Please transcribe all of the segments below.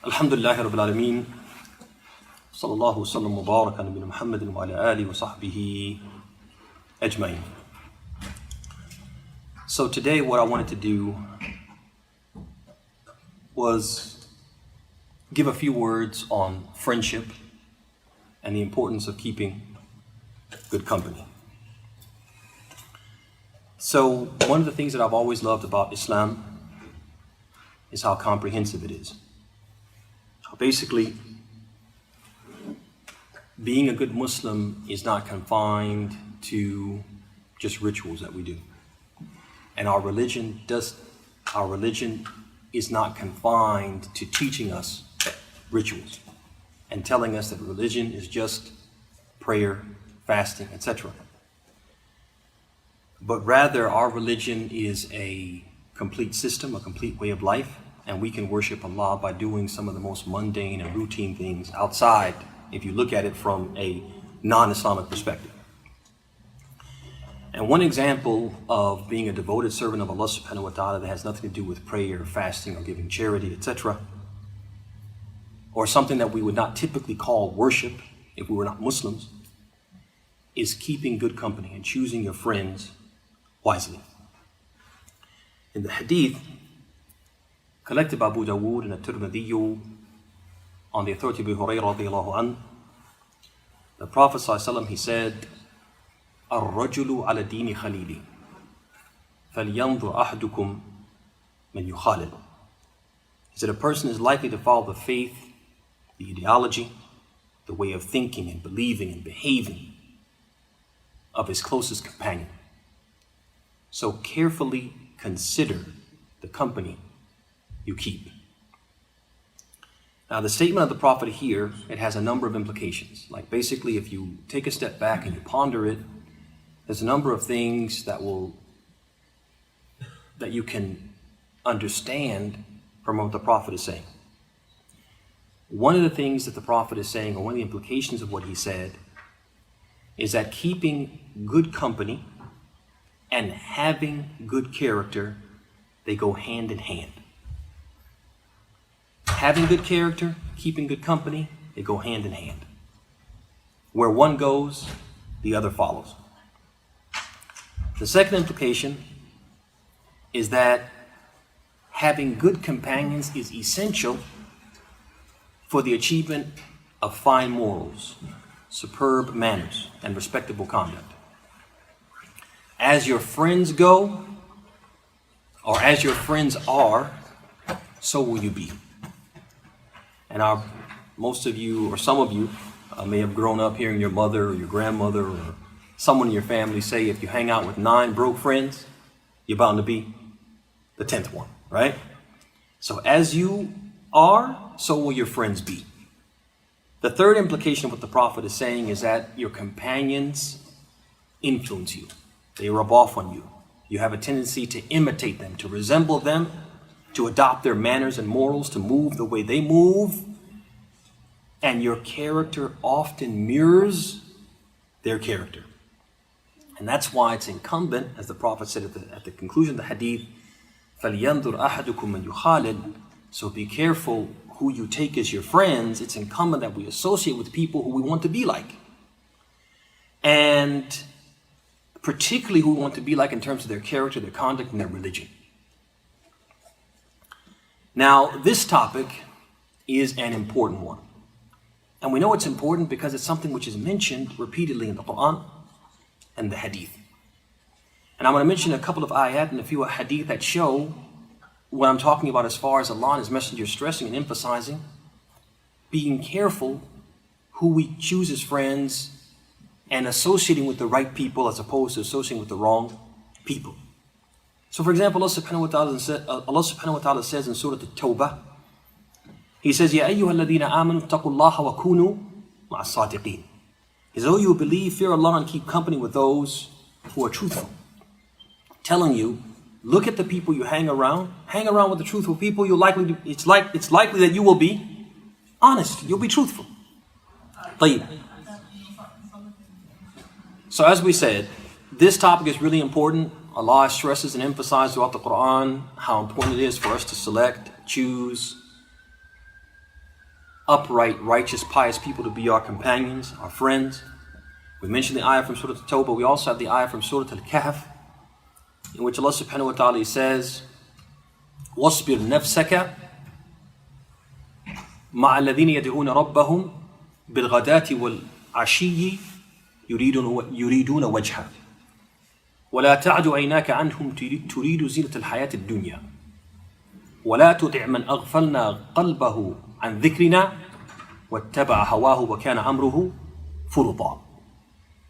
Alhamdulillah Rabbil Alameen. Sallallahu wasallam wa baraka ala Muhammadin wa ala alihi wa sahbihi ajma'in. So today what I wanted to do was give a few words on friendship and the importance of keeping good company. So one of the things that I've always loved about Islam is how comprehensive it is. Basically, being a good Muslim is not confined to just rituals that we do. And our religion is not confined to teaching us rituals and telling us that religion is just prayer, fasting, etc. But rather, our religion is a complete system, a complete way of life, and we can worship Allah by doing some of the most mundane and routine things outside, if you look at it from a non-Islamic perspective. And one example of being a devoted servant of Allah subhanahu wa ta'ala that has nothing to do with prayer, fasting, or giving charity, etc., or something that we would not typically call worship if we were not Muslims, is keeping good company and choosing your friends wisely. In the hadith collected by Abu Dawood and At-Tirmidhi on the authority of Abu Hurairah radiallahu anhu, the Prophet ﷺ, he said, "Ar-rajulu ala dini khalili, falyanzur ahadukum man yukhalil." He said, a person is likely to follow the faith, the ideology, the way of thinking and believing and behaving of his closest companion. So carefully consider the company you keep. Now the statement of the Prophet here, it has a number of implications. Like basically, if you take a step back and you ponder it, there's a number of things that you can understand from what the Prophet is saying. One of the things that the Prophet is saying, or one of the implications of what he said, is that keeping good company and having good character, they go hand in hand. Having good character, keeping good company, they go hand in hand. Where one goes, the other follows. The second implication is that having good companions is essential for the achievement of fine morals, superb manners, and respectable conduct. As your friends go, or as your friends are, so will you be. And most of you, or some of you, may have grown up hearing your mother or your grandmother or someone in your family say, if you hang out with 9 broke friends, you're bound to be the 10th one, right? So as you are, so will your friends be. The third implication of what the Prophet is saying is that your companions influence you. They rub off on you. You have a tendency to imitate them, to resemble them, to adopt their manners and morals, to move the way they move. And your character often mirrors their character. And that's why it's incumbent, as the Prophet said at the conclusion of the hadith, فَلْيَنْظُرْ أَحَدُكُمْ مَنْ يُخَالِدْ. So be careful who you take as your friends. It's incumbent that we associate with people who we want to be like. And particularly who we want to be like in terms of their character, their conduct, and their religion. Now, this topic is an important one. And we know it's important because it's something which is mentioned repeatedly in the Quran and the Hadith. And I'm going to mention a couple of ayat and a few Hadith that show what I'm talking about as far as Allah and His Messenger stressing and emphasizing being careful who we choose as friends and associating with the right people as opposed to associating with the wrong people. So for example, Allah subhanahu wa ta'ala says in Surah At-Tawbah, He says, يَا أَيُّهَا الَّذِينَ آمَنُوا اتَّقُوا اللَّهَ وَكُونُوا مَعَ الصَّادِقِينَ. He says, oh, you believe, fear Allah and keep company with those who are truthful. Telling you, look at the people you hang around with the truthful people, it's likely that you will be honest, you'll be truthful. طيب. So as we said, this topic is really important. Allah stresses and emphasizes throughout the Quran how important it is for us to select, choose, upright, righteous, pious people to be our companions, our friends. We mentioned the ayah from Surah At-Tawbah. We also have the ayah from Surah Al-Kahf, in which Allah subhanahu wa ta'ala says, وَاصْبِرْ نَفْسَكَ مع الذين يدعون ربهم بالغداة والعشي يريدون وجهه ولا تعد عيناك عنهم تريد زينة الحياة الدنيا ولا تطع من أغفلنا قلبه عن ذكرنا واتبع هواه وكان أمره فرطا.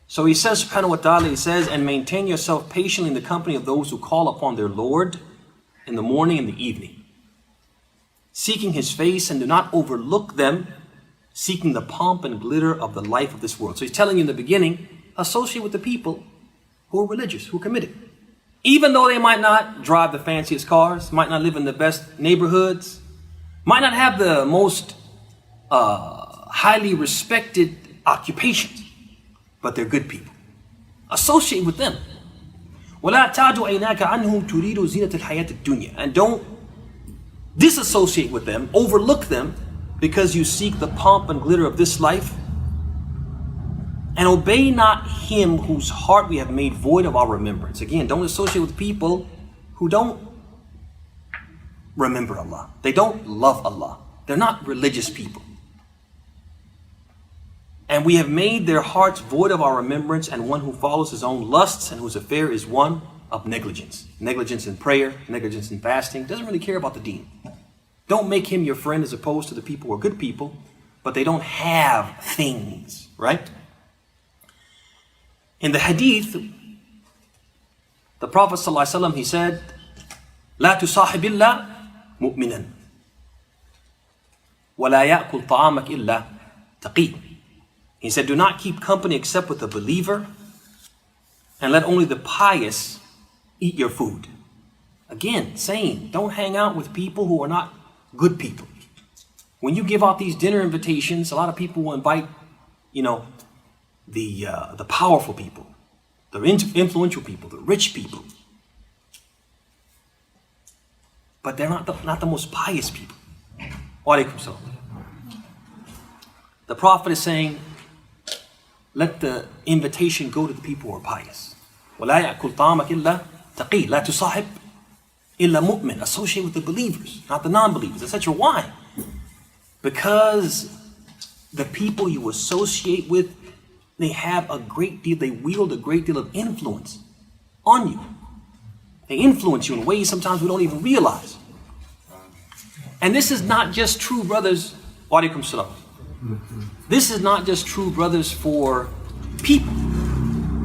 So he says, subhanahu wa ta'ala, he says, and maintain yourself patiently in the company of those who call upon their Lord in the morning and the evening, seeking his face, and do not overlook them, seeking the pomp and glitter of the life of this world. So he's telling you in the beginning, associate with the people who are religious, who are committed. Even though they might not drive the fanciest cars, might not live in the best neighborhoods, might not have the most highly respected occupations, but they're good people. Associate with them. وَلَا تَعْدُ عَيْنَاكَ عَنْهُمْ تُرِيدُ زِينَةَ الْحَيَاةِ الدُّنْيَا. And don't disassociate with them, overlook them, because you seek the pomp and glitter of this life. And obey not him whose heart we have made void of our remembrance. Again, don't associate with people who don't remember Allah. They don't love Allah. They're not religious people. And we have made their hearts void of our remembrance, and one who follows his own lusts and whose affair is one of negligence. Negligence in prayer, negligence in fasting. Doesn't really care about the deen. Don't make him your friend as opposed to the people who are good people, but they don't have things, right? In the hadith, the Prophet ﷺ, he said, لا تصاحب إلا مؤمنا ولا يأكل طعامك إلا تقي. He said, do not keep company except with a believer, and let only the pious eat your food. Again, saying, don't hang out with people who are not good people. When you give out these dinner invitations, a lot of people will invite, the powerful people, the influential people, the rich people. But they're not the most pious people. Wa alaikum salam. The Prophet is saying, let the invitation go to the people who are pious. وَلَا يَأْكُلْ طَعَامَكَ إِلَّا تَقِي. لَا تُصَاحِبْ إِلَّا مُؤْمِنٍ. Associate with the believers, not the non-believers, etc. Why? Because the people you associate with, they have a great deal, they wield a great deal of influence on you. They influence you in ways sometimes we don't even realize. And this is not just true, brothers. Wa alaikum salam. This is not just true, brothers, for people.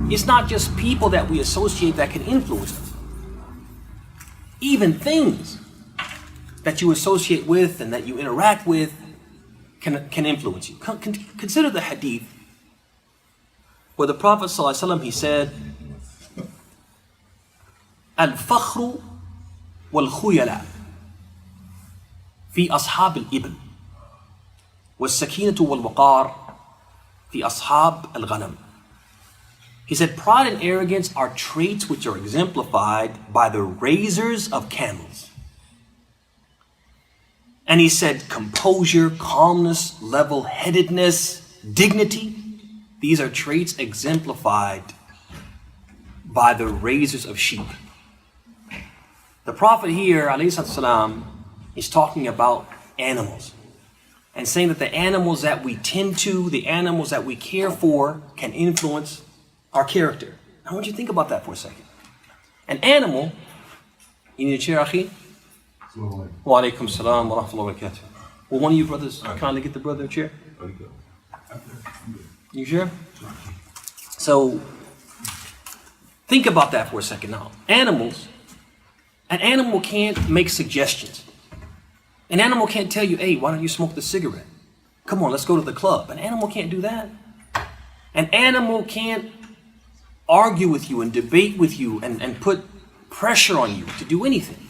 It's not just people that we associate that can influence us. Even things that you associate with and that you interact with can influence you. Consider the hadith where the Prophet ﷺ, he said, Al-Fakhru wal-Khuyala fi ashab al-Ibn was-Sakinatu wal-Waqar fi ashab al-Ghanam. He said, pride and arrogance are traits which are exemplified by the raisers of camels. And he said, composure, calmness, level-headedness, dignity, these are traits exemplified by the raisers of sheep. The Prophet here, alayhi salam, is talking about animals and saying that the animals that we tend to, the animals that we care for, can influence our character. I want you to think about that for a second. An animal, you need a chair, akhi? Wa alaikum salam wa rahmatullahi wa barakatuh. Will one of you brothers kindly get the brother a chair? You sure? So, think about that for a second now. Animals, an animal can't make suggestions. An animal can't tell you, hey, why don't you smoke the cigarette? Come on, let's go to the club. An animal can't do that. An animal can't argue with you and debate with you and put pressure on you to do anything.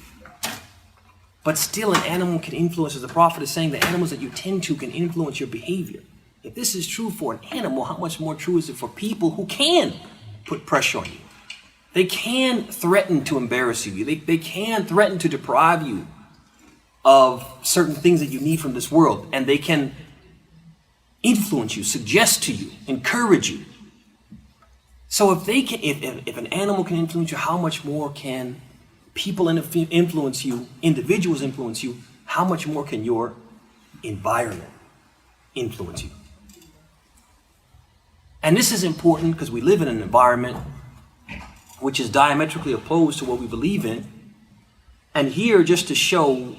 But still an animal can influence, as the Prophet is saying, the animals that you tend to can influence your behavior. If this is true for an animal, how much more true is it for people who can put pressure on you? They can threaten to embarrass you. They can threaten to deprive you of certain things that you need from this world. And they can influence you, suggest to you, encourage you. So if they can, if an animal can influence you, how much more can people influence you, individuals influence you? How much more can your environment influence you? And this is important because we live in an environment which is diametrically opposed to what we believe in. And here, just to show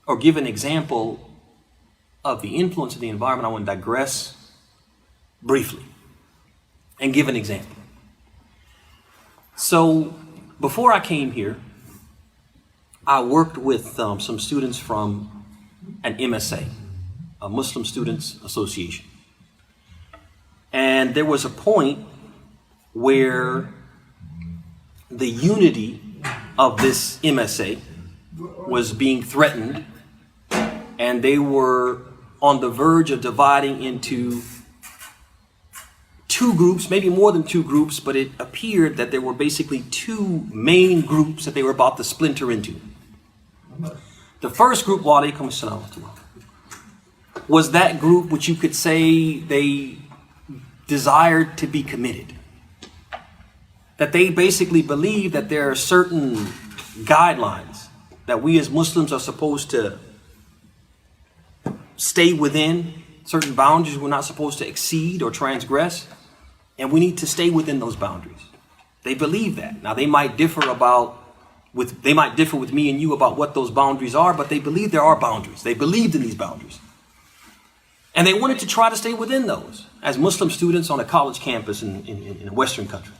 or give an example of the influence of the environment, I want to digress briefly and give an example. So before I came here, I worked with some students from an MSA, a Muslim Students Association. And there was a point where the unity of this MSA was being threatened, and they were on the verge of dividing into two groups, maybe more than two groups, but it appeared that there were basically two main groups that they were about to splinter into. The first group, wa alaykum assalam, was that group which you could say they desired to be committed. That they basically believe that there are certain guidelines that we as Muslims are supposed to stay within, certain boundaries we're not supposed to exceed or transgress, and we need to stay within those boundaries. They believe that. Now they might differ with me and you about what those boundaries are, but they believe there are boundaries. They believed in these boundaries. And they wanted to try to stay within those as Muslim students on a college campus in a Western country.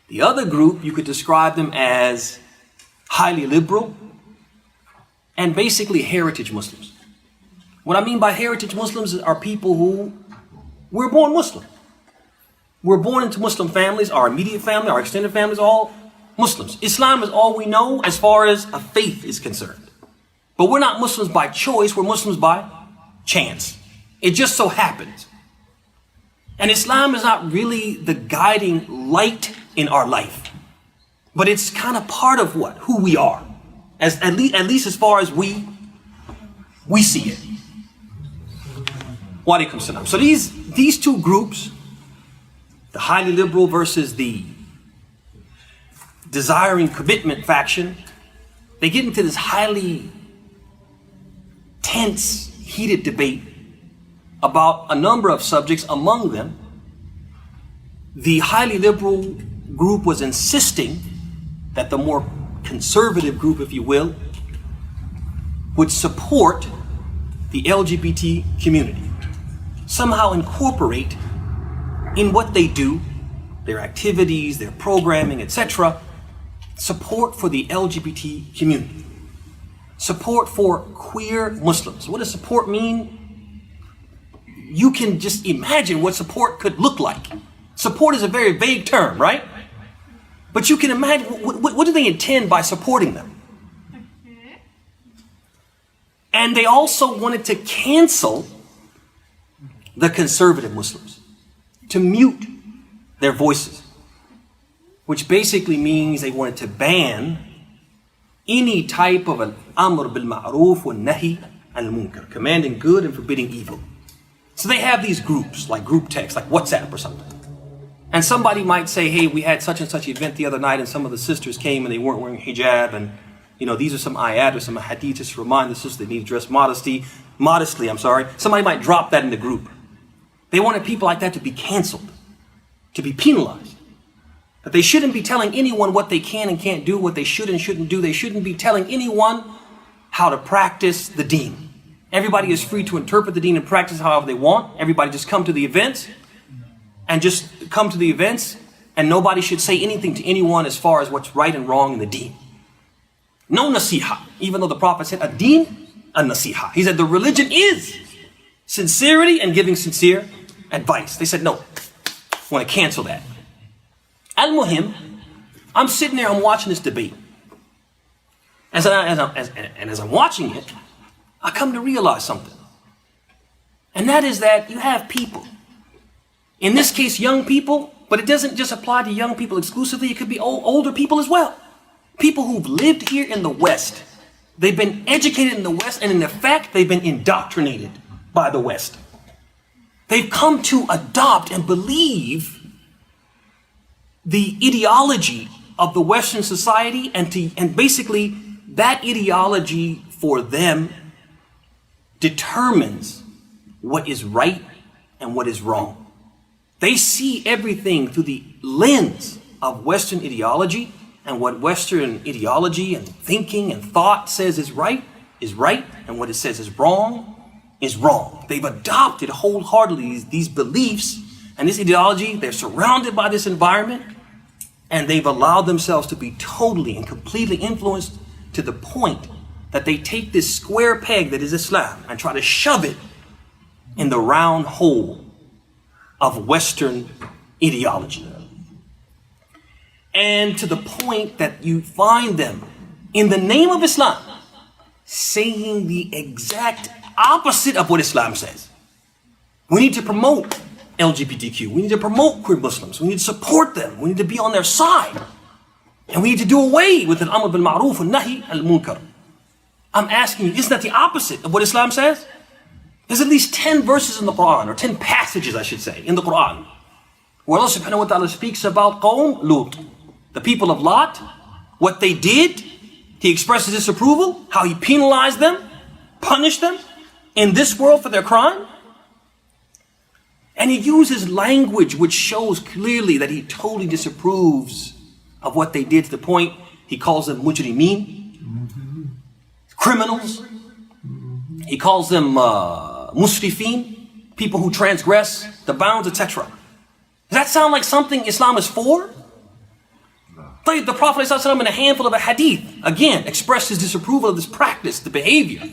The other group, you could describe them as highly liberal and basically heritage Muslims. What I mean by heritage Muslims are people who were born Muslim. We're born into Muslim families, our immediate family, our extended families, all Muslims. Islam is all we know as far as a faith is concerned. But we're not Muslims by choice, we're Muslims by chance. It just so happens. And Islam is not really the guiding light in our life, but it's kind of part of who we are, at least as far as we see it. Wa alaikum salam. So these two groups, the highly liberal versus the desiring commitment faction, they get into this highly tense, heated debate about a number of subjects. Among them, the highly liberal group was insisting that the more conservative group, if you will, would support the LGBT community, somehow incorporate in what they do, their activities, their programming, etc., support for the LGBT community, support for queer Muslims. What does support mean? You can just imagine what support could look like. Support is a very vague term, right? But you can imagine, what do they intend by supporting them? And they also wanted to cancel the conservative Muslims, to mute their voices, which basically means they wanted to ban any type of an amr bil ma'roof wa nahi al munkar, commanding good and forbidding evil. So they have these groups, like group text, like WhatsApp or something. And somebody might say, hey, we had such and such event the other night and some of the sisters came and they weren't wearing hijab, and these are some ayat or some hadith to remind the sisters they need to dress modestly. Somebody might drop that in the group. They wanted people like that to be canceled, to be penalized. That they shouldn't be telling anyone what they can and can't do, what they should and shouldn't do. They shouldn't be telling anyone how to practice the deen. Everybody is free to interpret the deen and practice however they want. Everybody just come to the events and nobody should say anything to anyone as far as what's right and wrong in the deen. No nasiha, even though the Prophet said, ad-deen an-nasiha. He said the religion is sincerity and giving sincere advice. They said, no, I want to cancel that. Al-Muhim, I'm sitting there, I'm watching this debate. As I'm watching it, I come to realize something. And that is that you have people, in this case young people, but it doesn't just apply to young people exclusively, it could be older people as well. People who've lived here in the West. They've been educated in the West, and in effect, they've been indoctrinated by the West. They've come to adopt and believe the ideology of the Western society, and basically that ideology for them determines what is right and what is wrong. They see everything through the lens of Western ideology, and what Western ideology and thinking and thought says is right, and what it says is wrong. They've adopted wholeheartedly these beliefs and this ideology. They're surrounded by this environment, and they've allowed themselves to be totally and completely influenced to the point that they take this square peg that is Islam and try to shove it in the round hole of Western ideology. And to the point that you find them in the name of Islam saying the exact opposite of what Islam says. We need to promote LGBTQ. We need to promote queer Muslims. We need to support them. We need to be on their side. And we need to do away with the amr bil ma'ruf and nahi al munkar. I'm asking you, isn't that the opposite of what Islam says? There's at least 10 verses in the Quran, or 10 passages, I should say, in the Quran, where Allah subhanahu wa ta'ala speaks about Qawm Lut, the people of Lot, what they did. He expresses disapproval, how he penalized them, punished them in this world for their crime. And he uses language which shows clearly that he totally disapproves of what they did, to the point he calls them mujrimeen, criminals. He calls them musrifin, people who transgress the bounds, etc. Does that sound like something Islam is for? The Prophet ﷺ in a handful of a hadith, again, expressed his disapproval of this practice, the behavior.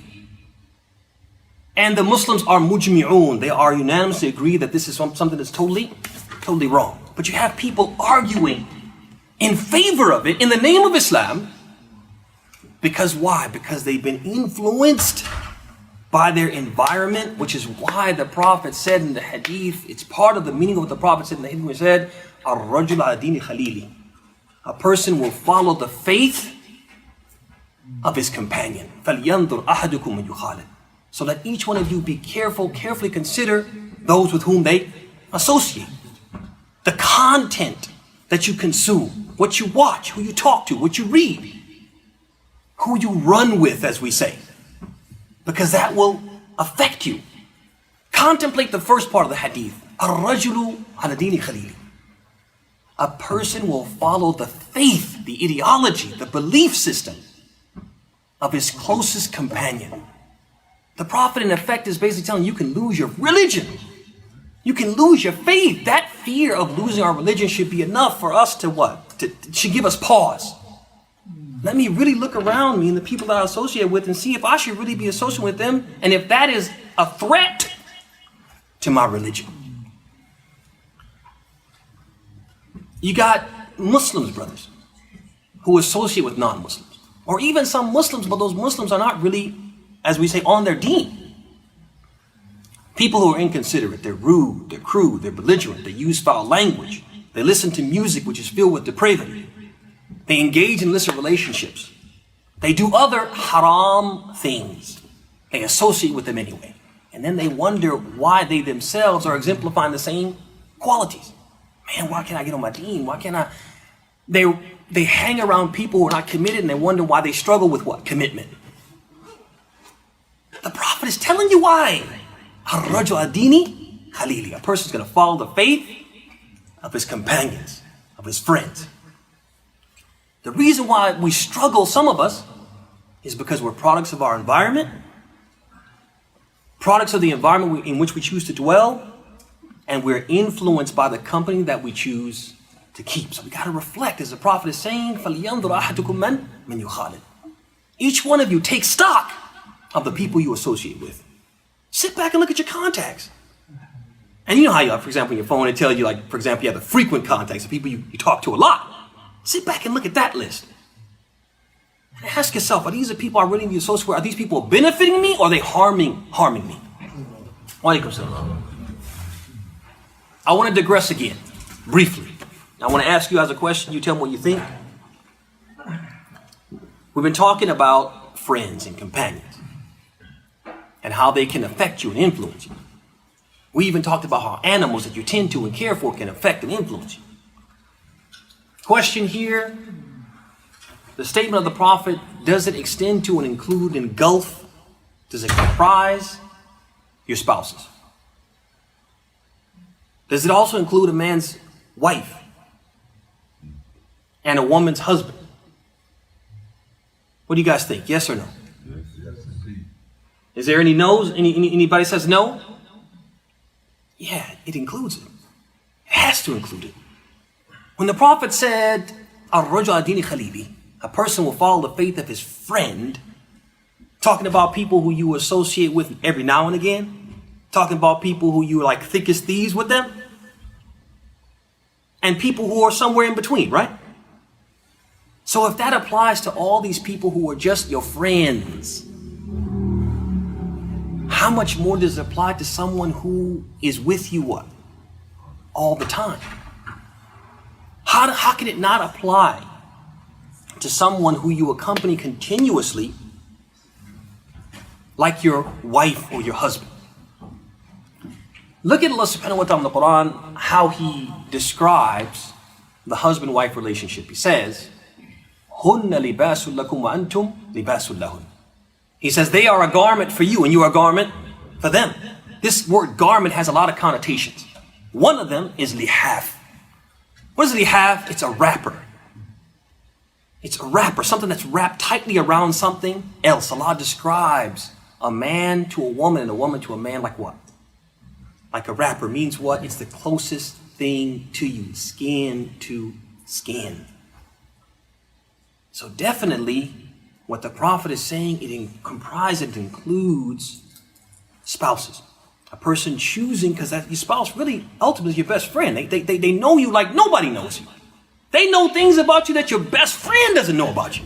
And the Muslims are mujmi'un. They are unanimously agree that this is something that's totally wrong. But you have people arguing in favor of it in the name of Islam. Because why? Because they've been influenced by their environment, which is why the Prophet said in the hadith, it's part of the meaning of what the Prophet said in the hadith, he said, "Ar-rajul ala dini khalili." A person will follow the faith of his companion. فَلْيَنْظُرْ أَحَدُكُمْ مَنْ يُخَالِدْ. So let each one of you be careful, carefully consider those with whom they associate. The content that you consume, what you watch, who you talk to, what you read, who you run with, as we say, because that will affect you. Contemplate the first part of the hadith. Ar-rajulu ala dini khalili. A person will follow the faith, the ideology, the belief system of his closest companion. The Prophet, in effect, is basically telling you, you can lose your religion. You can lose your faith. That fear of losing our religion should be enough for us to what? Should give us pause. Let me really look around me and the people that I associate with and see if I should really be associating with them, and if that is a threat to my religion. You got Muslims, brothers, who associate with non-Muslims. Or even some Muslims, but those Muslims are not really, as we say, on their deen. People who are inconsiderate, they're rude, they're crude, they're belligerent, they use foul language, they listen to music which is filled with depravity, they engage in illicit relationships, they do other haram things, they associate with them anyway. And then they wonder why they themselves are exemplifying the same qualities. Man, why can't I get on my deen? Why can't I? They hang around people who are not committed, and they wonder why they struggle with what? Commitment. The Prophet is telling you why. Ar-rajul adini khalili. A person's going to follow the faith of his companions, of his friends. The reason why we struggle, some of us, is because we're products of our environment, products of the environment in which we choose to dwell, and we're influenced by the company that we choose to keep. So we got to reflect, as the Prophet is saying, فَلْيَنْظُرْ أَحَدُكُمْ مَنْ يُخَالِدْ. Each one of you take stock of the people you associate with. Sit back and look at your contacts. And you know how you have, for example, on your phone, it tells you, like, for example, you have the frequent contacts, the people you talk to a lot. Sit back and look at that list. And ask yourself, are these the people I really need to associate with? Are these people benefiting me, or are they harming me? Wa alaikum salam. I want to digress again, briefly. I want to ask you as a question, you tell me what you think. We've been talking about friends and companions. and how they can affect you and influence you. We even talked about how animals that you tend to and care for can affect and influence you. Question here, the statement of the Prophet, does it extend to and include, engulf, does it comprise your spouses? Does it also include a man's wife and a woman's husband? What do you guys think? Yes or no? Yes, indeed. Is there any no's? Anybody says no? Yeah, it includes it. It has to include it. When the Prophet said, "Ar-rajul dini khalili," a person will follow the faith of his friend, talking about people who you associate with every now and again, talking about people who you like thick as thieves with them, and people who are somewhere in between, right? So if that applies to all these people who are just your friends, how much more does it apply to someone who is with you what? All the time? How can it not apply to someone who you accompany continuously, like your wife or your husband? Look at Allah subhanahu wa ta'ala in the Quran, how He describes the husband-wife relationship. He says, هُنَّ لِبَاسٌ لَكُمْ وَأَنْتُمْ لِبَاسٌ لَهُنْ. He says, they are a garment for you and you are a garment for them. This word garment has a lot of connotations. One of them is lihaf. What is lihaf? It's a wrapper. It's a wrapper, something that's wrapped tightly around something else. Allah describes a man to a woman and a woman to a man like what? Like a wrapper means what? It's the closest thing to you, skin to skin. So definitely, what the Prophet is saying, it includes spouses. A person choosing, because your spouse really ultimately is your best friend. They know you like nobody knows you. They know things about you that your best friend doesn't know about you.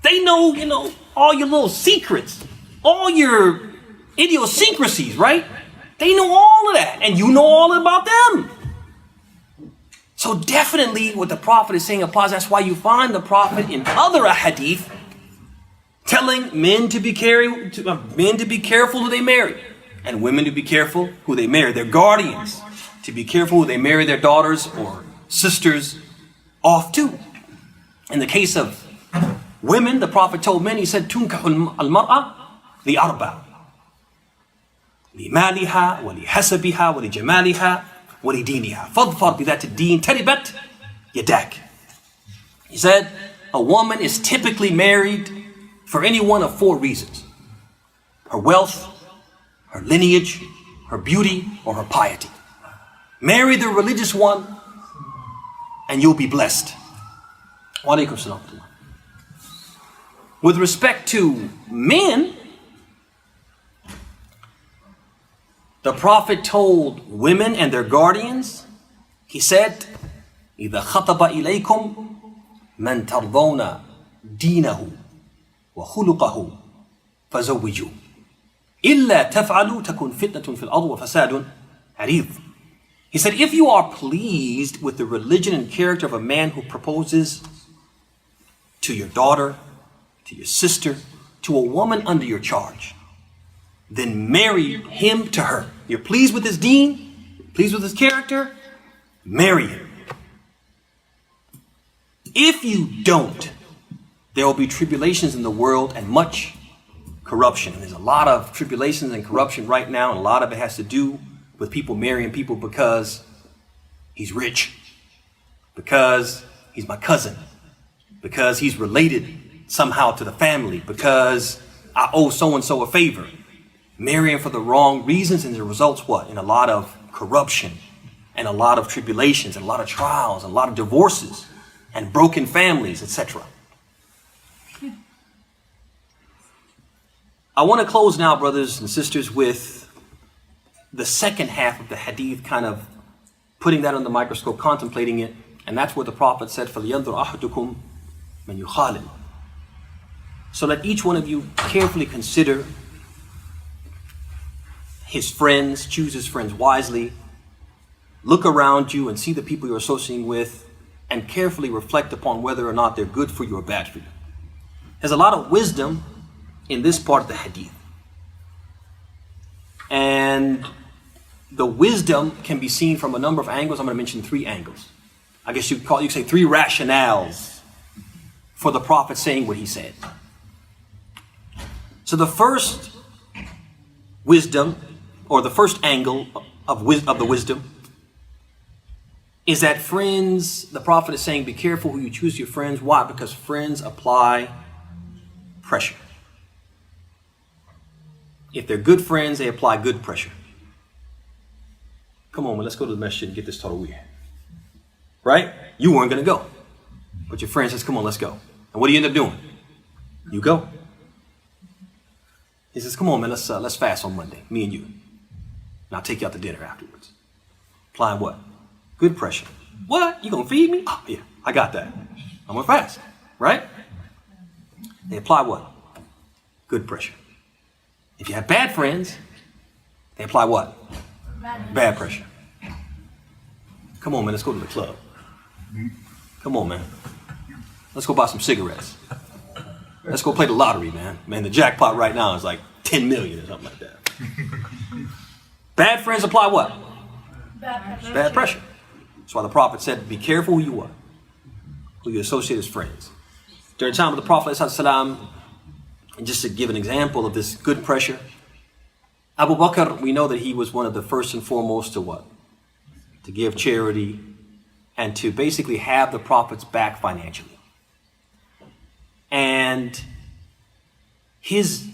They know, all your little secrets, all your idiosyncrasies, right? They know all of that, and you know all about them. So definitely what the Prophet is saying applies. That's why you find the Prophet in other hadith telling men to be careful who they marry, and women to be careful who they marry, their guardians, to be careful who they marry their daughters or sisters off to. In the case of women, the Prophet told men, he said, "Tunkahu al-mar'a li arba, li maliha, wa li hasabiha, wa li jamaliha, wa li diniha. Fadfar bi dhati ad-din taribat yadak." He said, a woman is typically married for any one of four reasons: her wealth, her lineage, her beauty, or her piety. Marry the religious one and you'll be blessed. Wa alaikum salam. With respect to men, the Prophet told women and their guardians, he said, إِذَا خَطَبَ إِلَيْكُمْ مَنْ تَرْضَوْنَ دِينَهُ وَخُلُقَهُ فَزَوِّجُوا إِلَّا تَفْعَلُوا تَكُنْ فِتْنَةٌ فِي الْأَرْضِ وَفَسَادٌ عَرِيضٌ. He said, if you are pleased with the religion and character of a man who proposes to your daughter, to your sister, to a woman under your charge, then marry him to her. You're pleased with his deen, pleased with his character, marry him. If you don't, there will be tribulations in the world and much corruption. And there's a lot of tribulations and corruption right now, and a lot of it has to do with people marrying people because he's rich, because he's my cousin, because he's related somehow to the family, because I owe so-and-so a favor. Marrying for the wrong reasons, and the results what? In a lot of corruption, and a lot of tribulations, and a lot of trials, and a lot of divorces, and broken families, etc. I want to close now, brothers and sisters, with the second half of the hadith, kind of putting that under the microscope, contemplating it. And that's what the Prophet said, فَلْيَنْظُرْ أَحَدُكُمْ مَنْ يُخَالِلْ. So let each one of you carefully consider his friends, choose his friends wisely, look around you and see the people you're associating with, and carefully reflect upon whether or not they're good for you or bad for you. There's a lot of wisdom in this part of the hadith. And the wisdom can be seen from a number of angles. I'm going to mention 3 angles. I guess you could say 3 rationales for the Prophet saying what he said. So the first wisdom, or the first angle of the wisdom, is that friends, the Prophet is saying, be careful who you choose your friends. Why? Because friends apply pressure. If they're good friends, they apply good pressure. Come on, man, let's go to the masjid and get this tarawih. Right? You weren't going to go. But your friend says, come on, let's go. And what do you end up doing? You go. He says, come on, man, let's fast on Monday, me and you. And I'll take you out to dinner afterwards. Applying what? Good pressure. What? You going to feed me? Oh, yeah, I got that. I'm going to fast. Right? They apply what? Good pressure. If you have bad friends, they apply what? Bad pressure. Come on, man, let's go to the club. Come on, man. Let's go buy some cigarettes. Let's go play the lottery, man. Man, the jackpot right now is like 10 million or something like that. Bad friends apply what? Bad pressure. That's why the Prophet said, be careful who you are, who you associate as friends. During the time of the Prophet, ﷺ, and just to give an example of this good pressure, Abu Bakr, we know that he was one of the first and foremost to what? To give charity and to basically have the Prophet's back financially. And his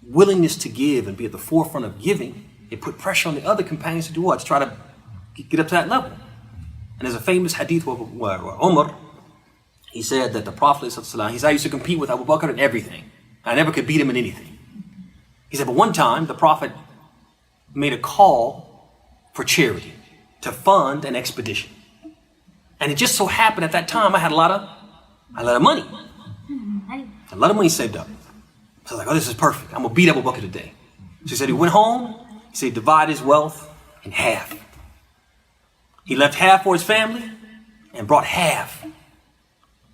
willingness to give and be at the forefront of giving, it put pressure on the other companions to do what? To try to get up to that level. And there's a famous hadith where Umar, he said that the Prophet, he said, I used to compete with Abu Bakr in everything. I never could beat him in anything. He said, but one time the Prophet made a call for charity to fund an expedition. And it just so happened at that time I had a lot of money. A lot of money saved up. So I was like, oh, this is perfect. I'm going to beat Abu Bakr today. So he said he went home. He said he divided his wealth in half. He left half for his family and brought half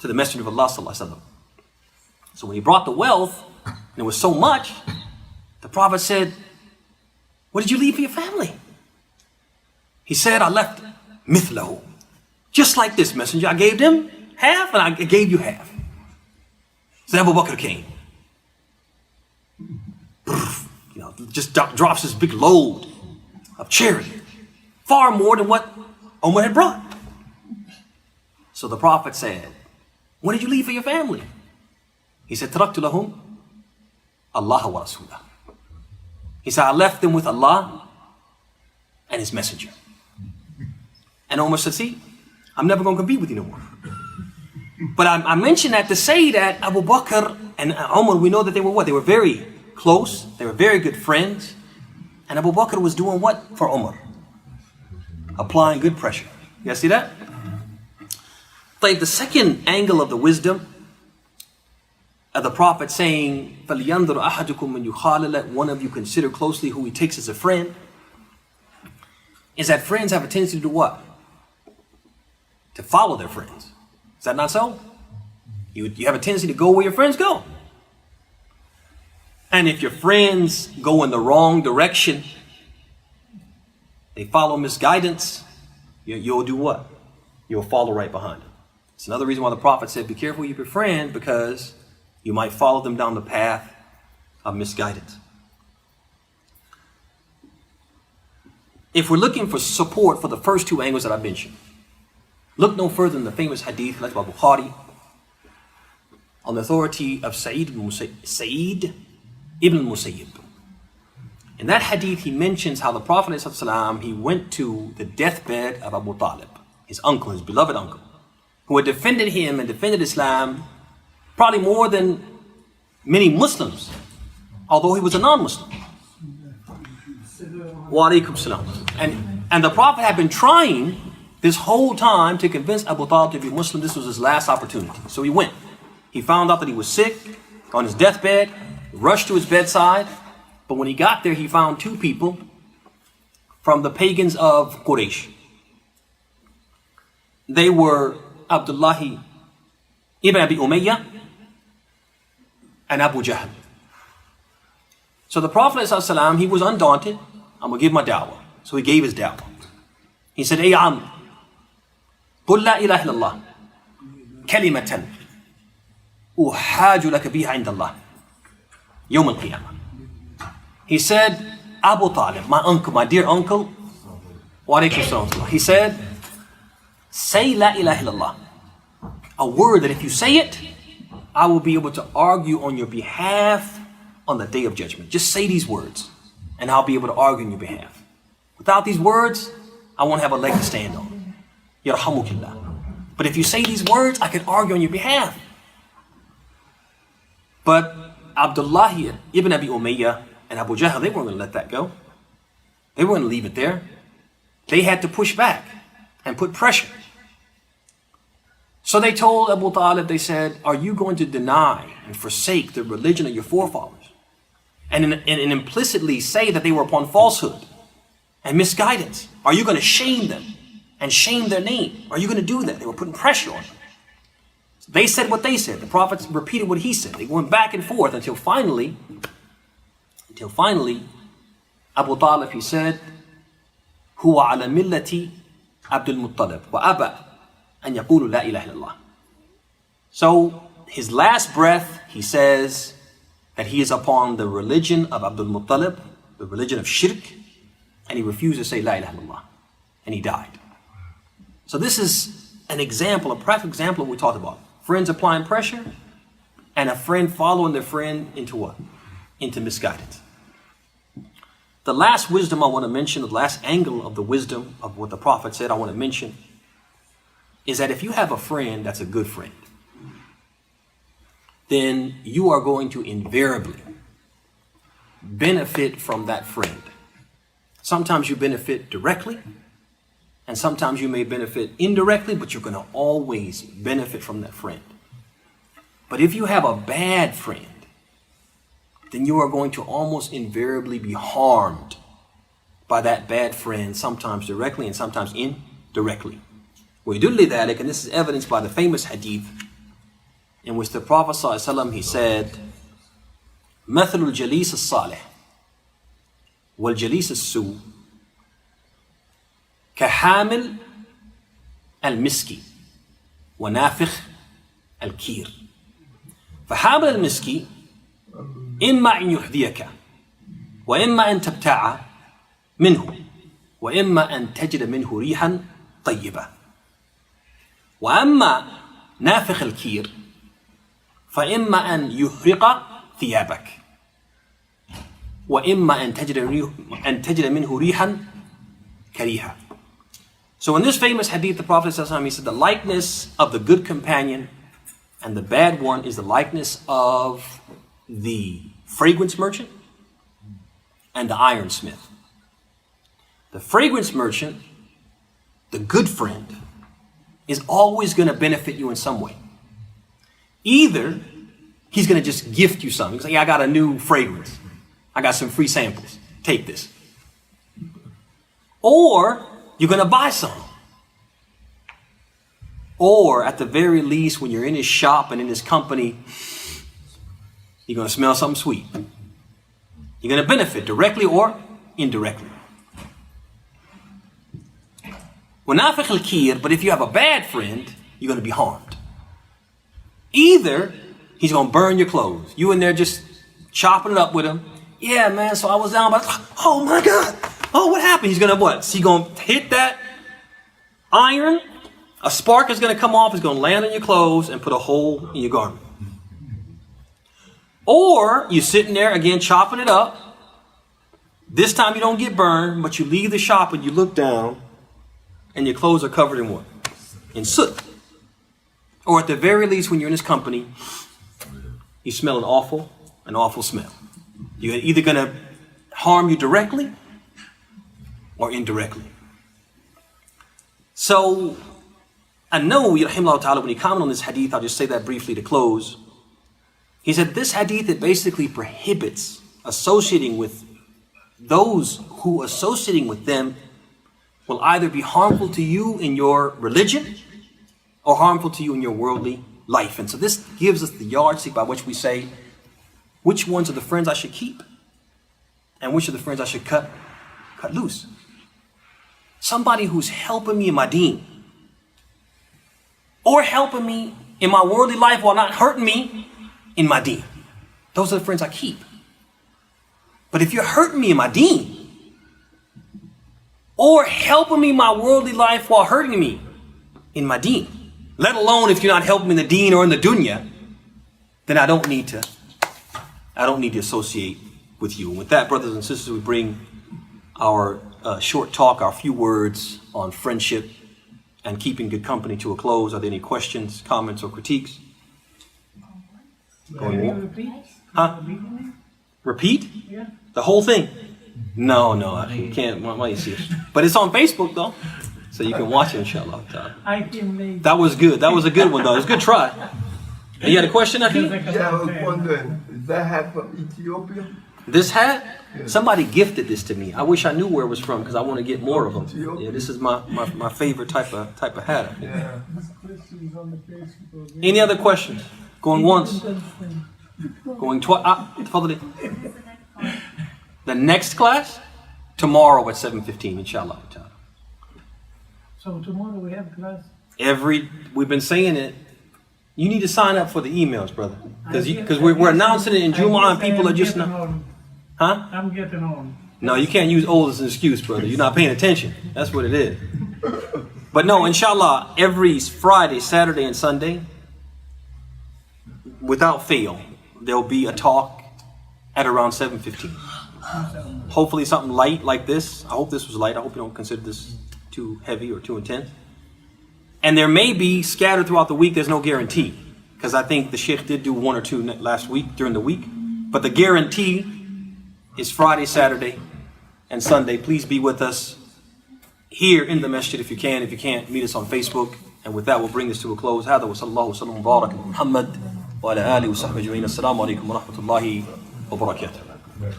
to the Messenger of Allah sallallahu alaihi wasallam. So when he brought the wealth, and it was so much, the Prophet said, what did you leave for your family? He said, I left mithlahu. Just like this, Messenger. I gave them half and I gave you half. So Abu Bakr came. Just drops this big load of charity. Far more than what Umar had brought. So the Prophet said, what did you leave for your family? He said, Taraktu lahum Allah wa Rasulah. He said, I left them with Allah and His Messenger. And Umar said, see, I'm never going to compete with you no more. But I mentioned that to say that Abu Bakr and Umar, we know that they were what? They were very close. They were very good friends. And Abu Bakr was doing what for Umar? Applying good pressure. You guys see that? Like the second angle of the wisdom of the Prophet saying, فَلْيَنْظُرْ أَحَدُكُمْ مَنْ يُخَالِلَ, let one of you consider closely who he takes as a friend, is that friends have a tendency to do what? To follow their friends. Is that not so? You have a tendency to go where your friends go. And if your friends go in the wrong direction, they follow misguidance, you'll do what? You'll follow right behind them. It's another reason why the Prophet said, be careful with your friend, because you might follow them down the path of misguidance. If we're looking for support for the first 2 angles that I mentioned, look no further than the famous hadith collected by Bukhari on the authority of Sa'id ibn Musayyib. In that hadith, he mentions how the Prophet ﷺ, he went to the deathbed of Abu Talib, his uncle, his beloved uncle, who had defended him and defended Islam probably more than many Muslims, although he was a non-Muslim. Wa alaikum salam. And the Prophet had been trying this whole time to convince Abu Talib to be Muslim. This was his last opportunity. So he went. He found out that he was sick on his deathbed, rushed to his bedside. But when he got there, he found 2 people from the pagans of Quraysh. They were Abdullah ibn Abi Umayyah and Abu Jahl. So the Prophet ﷺ, he was undaunted. I'm going to give my da'wah. So he gave his da'wah. He said, Ey Amr, قل لا إله إلا الله كلمة أحاج لك بها عند الله يوم القيامة. He said, Abu Talib, my uncle, my dear uncle, wa alaykum salam. He said, say la ilaha illallah. A word that if you say it, I will be able to argue on your behalf on the day of judgment. Just say these words and I'll be able to argue on your behalf. Without these words, I won't have a leg to stand on. Yarhamukillah. But if you say these words, I can argue on your behalf. But Abdullah ibn Abi Umayyah and Abu Jahl, they weren't going to let that go. They weren't going to leave it there. They had to push back and put pressure. So they told Abu Talib, they said, are you going to deny and forsake the religion of your forefathers? And implicitly say that they were upon falsehood and misguidance? Are you going to shame them and shame their name? Are you going to do that? They were putting pressure on them. They said what they said. The Prophet repeated what he said. They went back and forth until finally, Abu Talib, he said, هو على ملة عبد المطلب وأبى أن يقول لا إله إلا الله. So his last breath, he says that he is upon the religion of Abdul Muttalib, the religion of shirk, and he refused to say La ilaha illallah, and he died. So this is an example, a practical example of what we talked about. Friends applying pressure, and a friend following their friend into what? Into misguidance. The last wisdom I want to mention, the last angle of the wisdom of what the Prophet said I want to mention, is that if you have a friend that's a good friend, then you are going to invariably benefit from that friend. Sometimes you benefit directly, and sometimes you may benefit indirectly, but you're going to always benefit from that friend. But if you have a bad friend, then you are going to almost invariably be harmed by that bad friend, sometimes directly and sometimes indirectly. ويدل ذلك, and this is evidenced by the famous hadith in which the Prophet ﷺ, he said, مثل الجليس الصالح والجليس السوء كحامل المسك ونافخ الكير. فحامل المسك إما أن يحذيك وإما أن تبتاع منه وإما أن تجد منه ريحا طيبة. وأما نافخ الكير فإما أن يحرق ثيابك وإما أن تجد منه ريحا كريهة. So in this famous hadith, the Prophet ﷺ, he said, the likeness of the good companion and the bad one is the likeness of the fragrance merchant and the ironsmith. The fragrance merchant, the good friend, is always going to benefit you in some way. Either he's going to just gift you something. He's like, yeah, I got a new fragrance. I got some free samples. Take this. Or you're going to buy some. Or at the very least, when you're in his shop and in his company, you're going to smell something sweet. You're going to benefit directly or indirectly. وَنَافِخِ الْكِيرِ, but if you have a bad friend, you're going to be harmed. Either he's going to burn your clothes. You in there just chopping it up with him. Yeah, man, so I was down, but oh my God. Oh, what happened? He's going to what? He's going to hit that iron. A spark is going to come off. It's going to land on your clothes and put a hole in your garment. Or you're sitting there again chopping it up. This time you don't get burned, but you leave the shop and you look down and your clothes are covered in what? In soot. Or at the very least, when you're in his company, you smell an awful smell. You're either going to harm you directly or indirectly. So, An-Nawawi, rahimahullah ta'ala, when he commented on this hadith, I'll just say that briefly to close. He said this hadith, it basically prohibits associating with those who associating with them will either be harmful to you in your religion or harmful to you in your worldly life. And so this gives us the yardstick by which we say which ones are the friends I should keep and which are the friends I should cut cut loose. Somebody who's helping me in my deen, or helping me in my worldly life while not hurting me in my deen. Those are the friends I keep. But if you're hurting me in my deen, or helping me in my worldly life while hurting me in my deen, let alone if you're not helping me in the deen or in the dunya, then I don't need to associate with you. And with that, brothers and sisters, we bring our short talk, our few words on friendship and keeping good company to a close. Are there any questions, comments, or critiques? Huh? Repeat? Yeah. The whole thing? No, I can't. Why you see it? But it's on Facebook though, so you can watch it, inshallah. That was good. That was a good one though. It was a good try. You had a question, Afi? Yeah, I was wondering, is that hat from Ethiopia? This hat? Somebody gifted this to me. I wish I knew where it was from because I want to get more of them. Yeah, this is my favorite type of hat. Yeah. Any other questions? Going once? Going twice? The next class? Tomorrow at 7:15, inshallah. So tomorrow we have class? We've been saying it. You need to sign up for the emails, brother. Because we're announcing it in Jumu'ah and people are just not. Huh? I'm getting on. No, you can't use old as an excuse, brother. You're not paying attention. That's what it is. But no, inshallah, every Friday, Saturday, and Sunday, without fail, there'll be a talk at around 7:15. Hopefully something light like this. I hope this was light. I hope you don't consider this too heavy or too intense. And there may be scattered throughout the week. There's no guarantee. Because I think the Sheikh did do one or two last week during the week. But the guarantee is Friday, Saturday, and Sunday. Please be with us here in the masjid if you can. If you can't, meet us on Facebook. And with that, we'll bring this to a close. هذا وصلى الله وسلم وبارك على محمد وعلى آله وصحبه أجمعين. السلام عليكم ورحمة الله وبركاته.